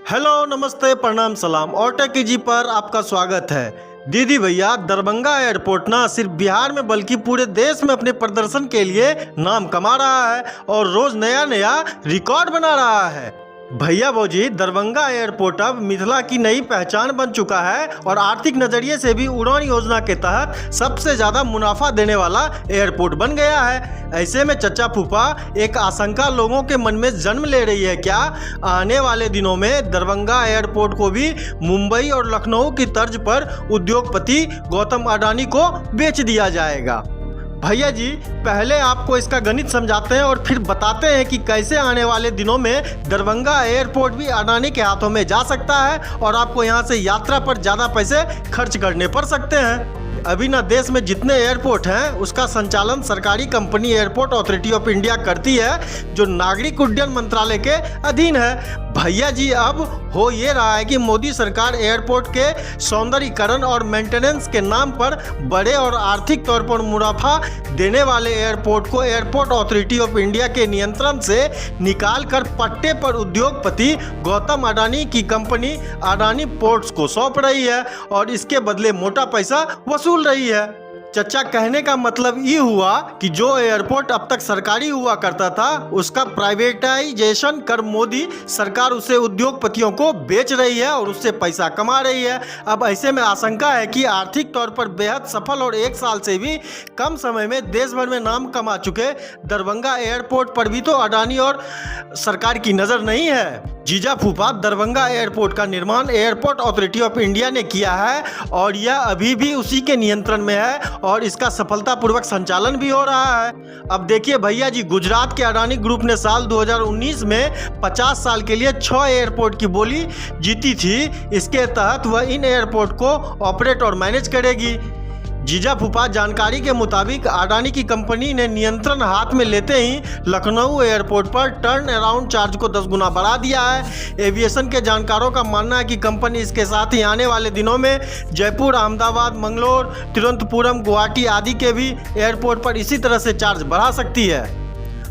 Hello, नमस्ते, प्रणाम, सलाम। ऑटेक जी पर आपका स्वागत है। दीदी भैया, दरभंगा एयरपोर्ट ना सिर्फ बिहार में बल्कि पूरे देश में अपने प्रदर्शन के लिए नाम कमा रहा है और रोज नया नया रिकॉर्ड बना रहा है। भैया भौजी, दरभंगा एयरपोर्ट अब मिथिला की नई पहचान बन चुका है और आर्थिक नजरिए से भी उड़ान योजना के तहत सबसे ज्यादा मुनाफा देने वाला एयरपोर्ट बन गया है। ऐसे में चचा फूफा, एक आशंका लोगों के मन में जन्म ले रही है। क्या आने वाले दिनों में दरभंगा एयरपोर्ट को भी मुंबई और लखनऊ की तर्ज पर उद्योगपति गौतम अडानी को बेच दिया जाएगा? भैया जी, पहले आपको इसका गणित समझाते हैं और फिर बताते हैं कि कैसे आने वाले दिनों में दरभंगा एयरपोर्ट भी अडानी के हाथों में जा सकता है और आपको यहां से यात्रा पर ज़्यादा पैसे खर्च करने पड़ सकते हैं। अभी ना देश में जितने एयरपोर्ट हैं उसका संचालन सरकारी company airport authority of India करती है, जो नागरिक उड्डयन मंत्रालय के अधीन है। भैया जी, अब हो ये रहा है कि मोदी सरकार एयरपोर्ट के सौंदर्यीकरण और मेंटेनेंस के नाम पर बड़े और आर्थिक तौर पर मुनाफा देने वाले एयरपोर्ट को एयरपोर्ट अथॉरिटी ऑफ इंडिया के नियंत्रण से निकाल कर पट्टे पर उद्योगपति गौतम अडानी की कंपनी अडानी पोर्ट्स को सौंप रही है और इसके बदले मोटा पैसा वसूल रही है। चचा, कहने का मतलब ये हुआ कि जो एयरपोर्ट अब तक सरकारी हुआ करता था उसका प्राइवेटाइजेशन कर मोदी सरकार उसे उद्योगपतियों को बेच रही है और उससे पैसा कमा रही है। अब ऐसे में आशंका है कि आर्थिक तौर पर बेहद सफल और एक साल से भी कम समय में देश भर में नाम कमा चुके दरभंगा एयरपोर्ट पर भी तो अडानी और सरकार की नज़र नहीं है। जीजा फूफा, दरभंगा एयरपोर्ट का निर्माण एयरपोर्ट अथॉरिटी ऑफ इंडिया ने किया है और यह अभी भी उसी के नियंत्रण में है और इसका सफलतापूर्वक संचालन भी हो रहा है। अब देखिए भैया जी, गुजरात के अडानी ग्रुप ने साल 2019 में 50 साल के लिए 6 एयरपोर्ट की बोली जीती थी। इसके तहत वह इन एयरपोर्ट को ऑपरेट और मैनेज करेगी। जीजा फूफा, जानकारी के मुताबिक अडानी की कंपनी ने नियंत्रण हाथ में लेते ही लखनऊ एयरपोर्ट पर टर्न अराउंड चार्ज को 10 गुना बढ़ा दिया है। एविएशन के जानकारों का मानना है कि कंपनी इसके साथ ही आने वाले दिनों में जयपुर, अहमदाबाद, मंगलोर, तिरुवनंतपुरम, गुवाहाटी आदि के भी एयरपोर्ट पर इसी तरह से चार्ज बढ़ा सकती है।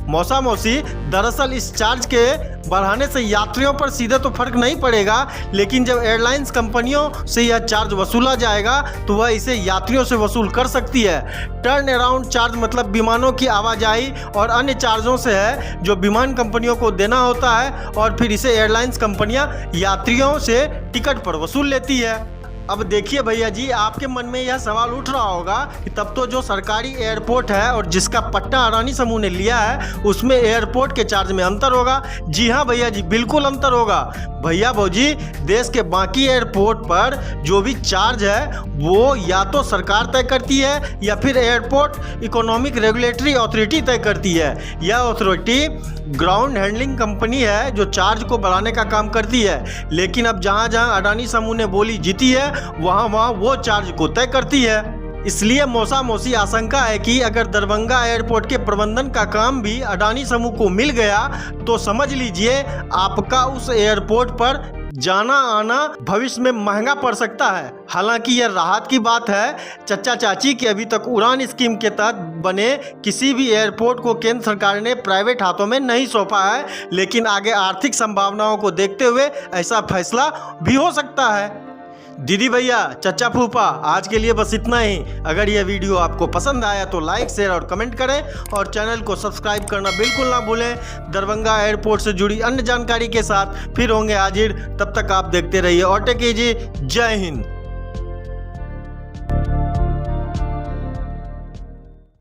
मौसा मौसी, दरअसल इस चार्ज के बढ़ाने से यात्रियों पर सीधे तो फर्क नहीं पड़ेगा, लेकिन जब एयरलाइंस कंपनियों से यह चार्ज वसूला जाएगा तो वह इसे यात्रियों से वसूल कर सकती है। टर्न अराउंड चार्ज मतलब विमानों की आवाजाही और अन्य चार्जों से है जो विमान कंपनियों को देना होता है और फिर इसे एयरलाइंस कंपनियां यात्रियों से टिकट पर वसूल लेती है। अब देखिए भैया जी, आपके मन में यह सवाल उठ रहा होगा कि तब तो जो सरकारी एयरपोर्ट है और जिसका पट्टा अडानी समूह ने लिया है उसमें एयरपोर्ट के चार्ज में अंतर होगा। जी हाँ भैया जी, बिल्कुल अंतर होगा। भैया भौजी, देश के बाकी एयरपोर्ट पर जो भी चार्ज है वो या तो सरकार तय करती है या फिर एयरपोर्ट इकोनॉमिक रेगुलेटरी अथॉरिटी तय करती है। यह अथॉरिटी ग्राउंड हैंडलिंग कंपनी है जो चार्ज को बढ़ाने का काम करती है, लेकिन अब जहाँ जहाँ अडानी समूह ने बोली जीती है वहाँ वो चार्ज को तय करती है। इसलिए मौसा मौसी, आशंका है कि अगर दरभंगा एयरपोर्ट के प्रबंधन का काम भी अडानी समूह को मिल गया तो समझ लीजिए आपका उस एयरपोर्ट पर जाना आना भविष्य में महंगा पड़ सकता है। हालांकि यह राहत की बात है चचा चाची कि अभी तक उड़ान स्कीम के तहत बने किसी भी एयरपोर्ट को केंद्र सरकार ने प्राइवेट हाथों में नहीं सौंपा है, लेकिन आगे आर्थिक संभावनाओं को देखते हुए ऐसा फैसला भी हो सकता है। दीदी भैया, चचा फूफा, आज के लिए बस इतना ही। अगर यह वीडियो आपको पसंद आया तो लाइक, शेयर और कमेंट करें और चैनल को सब्सक्राइब करना बिल्कुल ना भूलें। दरभंगा एयरपोर्ट से जुड़ी अन्य जानकारी के साथ फिर होंगे हाजिर। तब तक आप देखते रहिए ऑटेक जी। जय हिंद।